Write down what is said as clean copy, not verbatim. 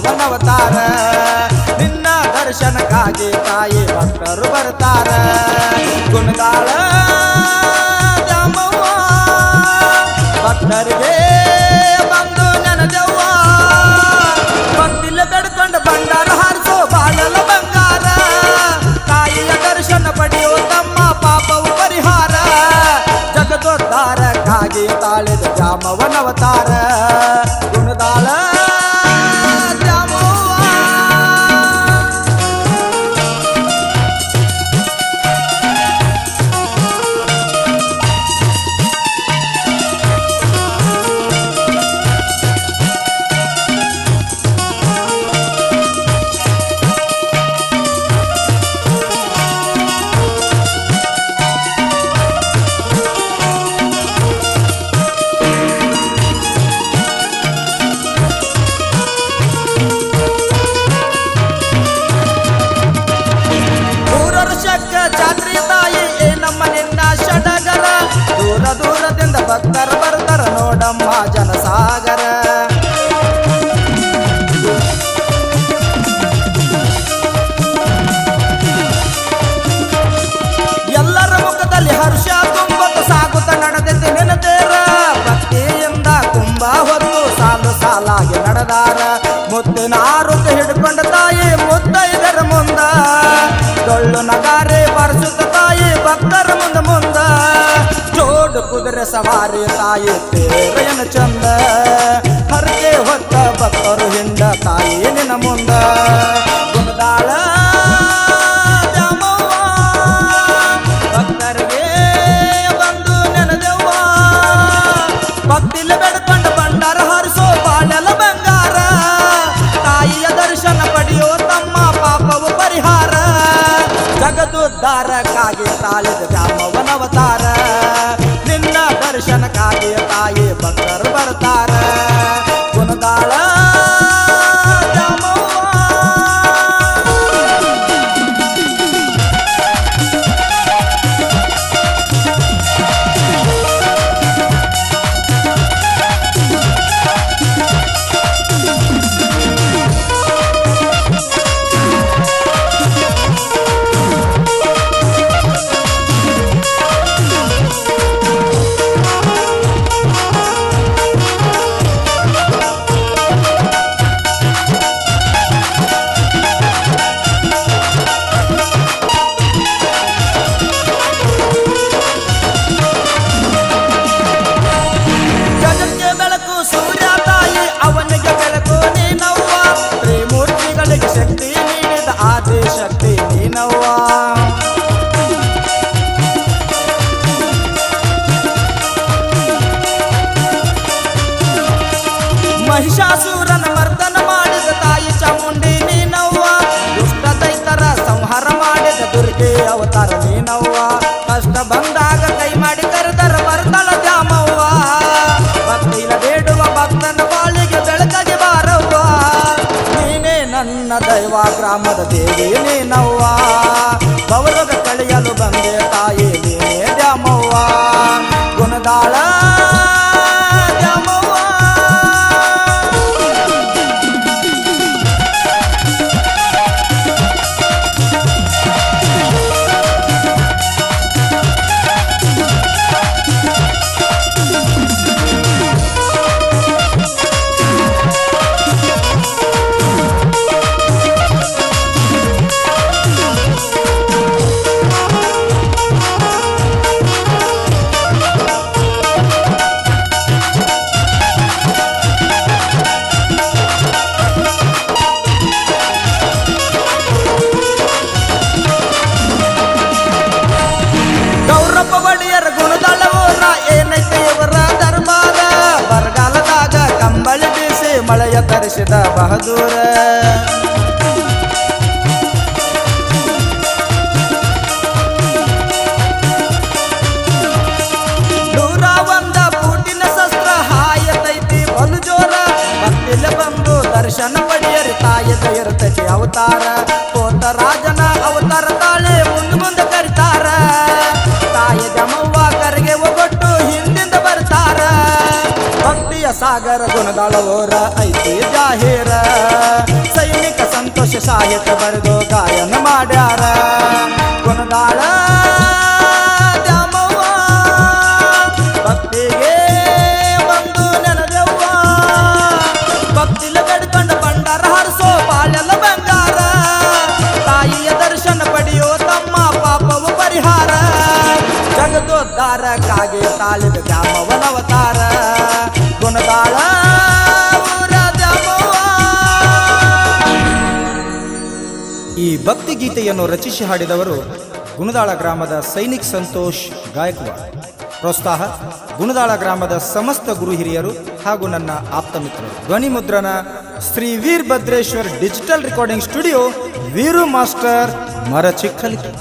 ದ್ಯಾಮವ್ವನವತಾರ ನಿನ್ನ ದರ್ಶನಕ್ಕಾಗಿ ತಾಯಿ ಭಕ್ತರು ಬರ್ತಾರ ಗುಣಗಾಳ ದ್ಯಾಮವ್ವ ಭಕ್ತರಿಗೆ ಬಂದು ನೆನದವ್ವ ಭಕ್ತಿಲ್ಲ ಬೆಡ್ಕೊಂಡು ಭಂಡಾರ ಹಾರಿಸೋ ಬಾಳಲ ಬಂಗಾರ ತಾಯಿಯ ದರ್ಶನ ಪಡೆಯೋ ತಮ್ಮ ಪಾಪವು ಪರಿಹಾರ ಜಗದೋದ್ಧಾರಕ್ಕಾಗಿ ತಾಳಿದ ದ್ಯಾಮವ್ವನವತಾರ ಗುಣದಾಳ ದೂರದಿಂದ ಭಕ್ತರು ಬರ್ತಾರ ನೋಡಮ್ಮ ಜನಸಾಗರ ಎಲ್ಲರ ಮುಖದಲ್ಲಿ ಹರ್ಷ ತುಂಬತ ಸಾಗುತ್ತ ನಡೆದೈತೆ ನೆನದೇರ ಭಕ್ತಿಯಿಂದ ಕುಂಭ ಹೊತ್ತು ಸಾಲು ಸಾಲಾಗಿ ನಡೆದಾರ ಮುತ್ತಿನ ಆರೋಗ್ಯ ಹಿಡ್ಕೊಂಡ ತಾಯಿ ಮುತ್ತೈದರ ಮುಂದ ಡೊಳ್ಳು ನಗಾರೆ ಬಾರಿಸುತ್ತ ತಾಯಿ ಭಕ್ತರ ಮುಂದ ಜೋಡು ಕುದುರೆ ಸವಾರಿ ತಾಯಿ ತೇರಯನ ಚಂದ ಹರಕೆ ಹೊತ್ತ ಭಕ್ತರು ಹಿಂದ ತಾಯಿ ನಿನ್ನ ಮುಂದ ಗುಣದಾಳ ದ್ಯಾಮವ್ವ ಭಕ್ತರಿಗೆ ಬಂದು ನೆನದವ್ವ ಭಕ್ತಿಲ್ಲ ಬೆಡ್ಕೊಂಡ ಭಂಡಾರ ಹಾರಿಸೋ ಬಾಳೆಲ ಬಂಗಾರ ತಾಯಿಯ ದರ್ಶನ ಪಡೆಯೋ ತಮ್ಮ ಪಾಪವು ಪರಿಹಾರ ಜಗದುದ್ಧಾರಕ್ಕಾಗಿ ತಾಳಿದ ದ್ಯಾಮವ್ವನವತಾರ ನಿನ್ನ ದರ್ಶನಕ್ಕಾಗಿ ತಾಯಿ ಭಕ್ತರು ಬರ್ತಾರ ಗುಣದಾಳ ಶಕ್ತಿ ನೀನವ್ವ ಮಹಿಷಾಸುರನ ಮರ್ದನ ಮಾಡಿದ ತಾಯಿ ಚಾಮುಂಡಿ ನೀನವ್ವ ದುಷ್ಟ ದೈತರ ಸಂಹಾರ ಮಾಡಿದ ದುರ್ಗೆ ಅವತಾರ ನೀನವ್ವ ಕಷ್ಟ ಬಂದಾಗ ಕೈ ಮಾಡಿ ಕರೆದರ ಬರ್ತಾಳ ದ್ಯಾಮವ್ವ ಭಕ್ತಿಲ ಬೇಡುವ ಭಕ್ತನ ಬಾಳಿಗೆ ಬೆಳಕಾಗಿ ಬಾರವ್ವ ನೀನೇ ನನ್ನ ದೈವ ಗ್ರಾಮದ ದೇವಿ ನೀನವ್ವ ಭವರೋಗ ಕಳೆಯಲು ಬಂದೆ ತಾಯಿ ನೀನೇ ದ್ಯಾಮವ್ವ ಗುಣದಾಳ ದ್ಯಾಮವ್ವ ಮಳೆಯ ತರಿಸಿದ ಬಹದೂರ ನೂರ ಒಂದ ಪೂಟಿನ ಶಸ್ತ್ರ ಹಾಯತೈತಿ ಬಲು ಜೋರ ಭಕ್ತಿಲ ಬಂದು ದರ್ಶನ ಪಡೆಯರಿ ತಾಯಿದ ಇರ್ತೈತಿ ಅವತಾರ ಕೋಟ ರಾಜನ ಅವತಾರ ತಾಳೆ ಮುಂದೆ ಕರಿತಾರ ತಾಯಿ ದ್ಯಾಮವ್ವ ಕರೆಗೆ ಒಗ್ಗಟ್ಟು ಹಿಂದಿಂದ ಬರ್ತಾರ ಭಕ್ತಿಯ ಸಾಗರ ಗುಣದಾಳ ಓರ ಐತಿ ಜಾಹೀರ ಸೈನಿಕ ಸಂತೋಷ ಸಾಹಿತ್ಯ ಬರೆದು ಗಾಯನ ಮಾಡ್ಯಾರ ಗುಣದಾಳ ದ್ಯಾಮವ್ವ ಭಕ್ತಿಗೆ ಬಂದು ನೆನದವ್ವ ಭಕ್ತಿಲ ಬೇಡ್ಕೊಂಡು ಬಂಡಾರ ಹರಿಸೋ ಬಾಳೆಲ್ಲ ಬಂಗಾರ ತಾಯಿಯ ದರ್ಶನ ಪಡೆಯೋ ತಮ್ಮ ಪಾಪವು ಪರಿಹಾರ ಜಗದೋದ್ಧಾರಕ್ಕಾಗಿ ತಾಳಿದ ದ್ಯಾಮವ್ವನವತಾರ ಗುಣದಾಳ ಊರ ದ್ಯಾಮವ್ವ. ಈ ಭಕ್ತಿ ಗೀತೆಯನ್ನು ರಚಿಸಿ ಹಾಡಿದವರು ಗುಣದಾಳ ಗ್ರಾಮದ ಸೈನಿಕ್ ಸಂತೋಷ್ ಗಾಯಕ್ವಾಡ್. ಪ್ರೋತ್ಸಾಹ ಗುಣದಾಳ ಗ್ರಾಮದ ಸಮಸ್ತ ಗುರು ಹಿರಿಯರು ಹಾಗೂ ನನ್ನ ಆಪ್ತ ಮಿತ್ರರು. ಧ್ವನಿ ಮುದ್ರಣ Shri Veerabhadreshwar digital recording studio, Veeru master, ಮರಚಿಕ್ಕಲಿಗೆ.